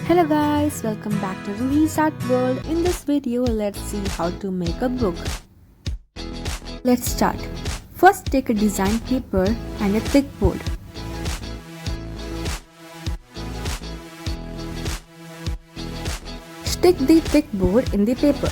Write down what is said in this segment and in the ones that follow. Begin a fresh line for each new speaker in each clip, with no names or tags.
Hello guys, welcome back to RUHI's Art World. In this video, let's see how to make a book. Let's start. First, take a design paper and a thick board. Stick the thick board in the paper.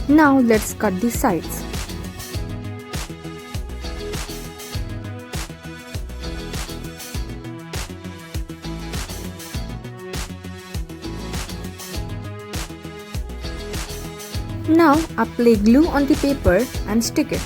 Now let's cut the sides. Now apply glue on the paper and stick it.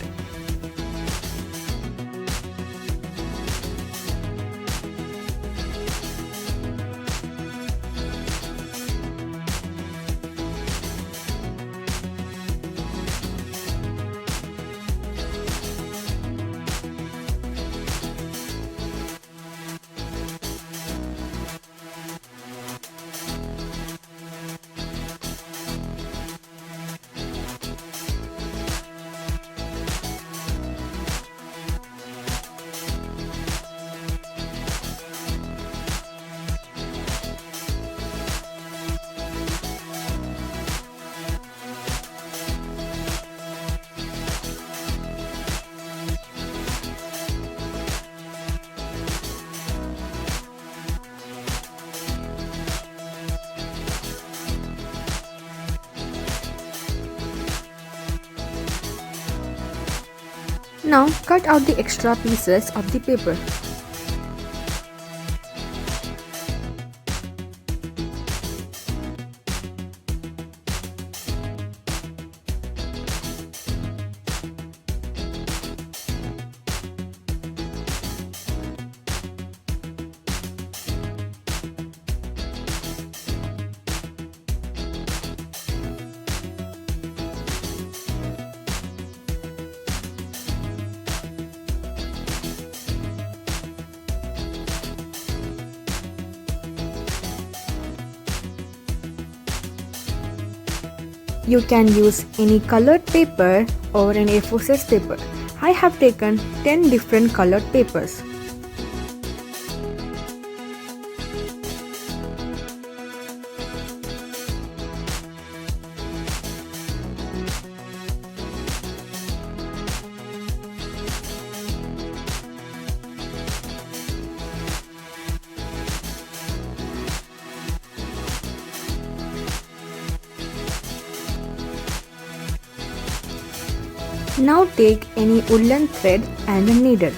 Now cut out the extra pieces of the paper. You can use any colored paper or an A4 size paper. I have taken 10 different colored papers. Now take any woolen thread and a needle.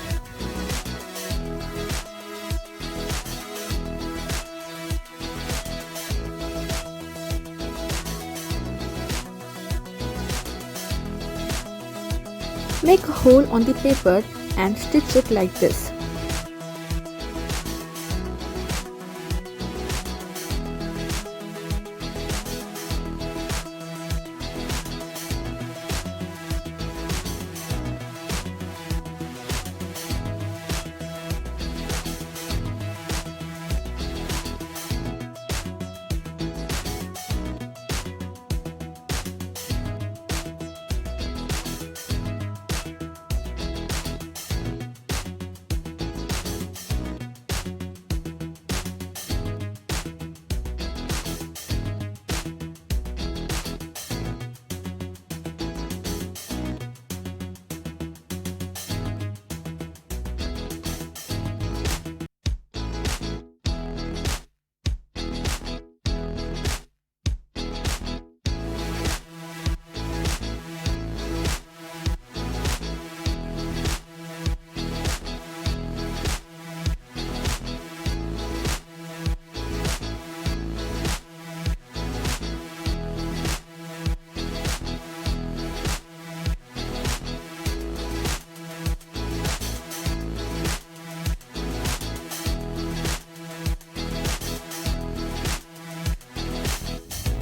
Make a hole on the paper and stitch it like this.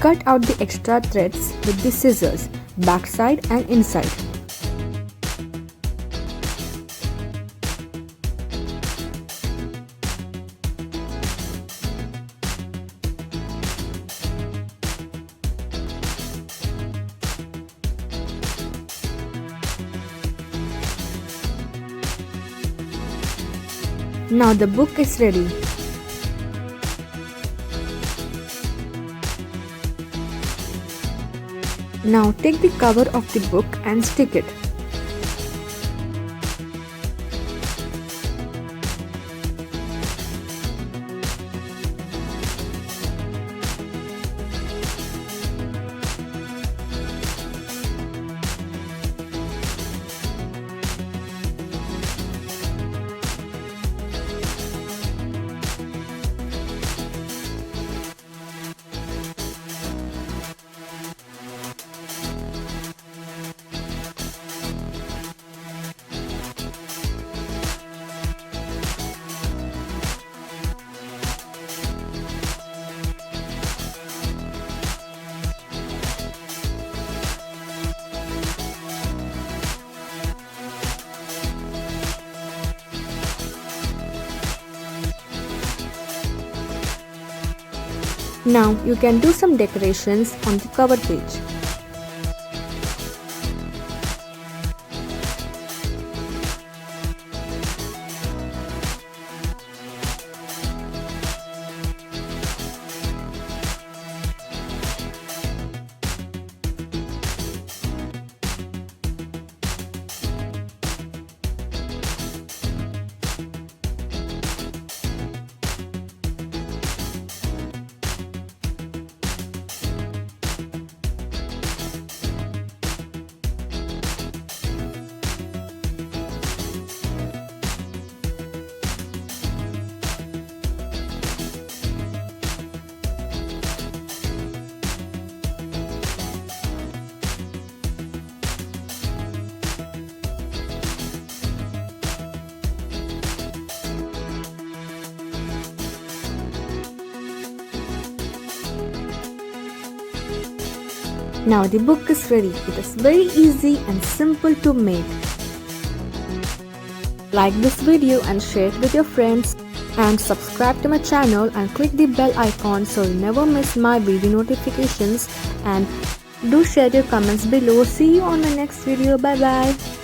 Cut out the extra threads with the scissors, backside and inside. Now the book is ready. Now take the cover of the book and stick it. Now you can do some decorations on the cover page. Now the book is ready. It is very easy and simple to make. Like this video and share it with your friends, and subscribe to my channel and click the bell icon so you never miss my video notifications, and do share your comments below. See you on my next video. Bye bye.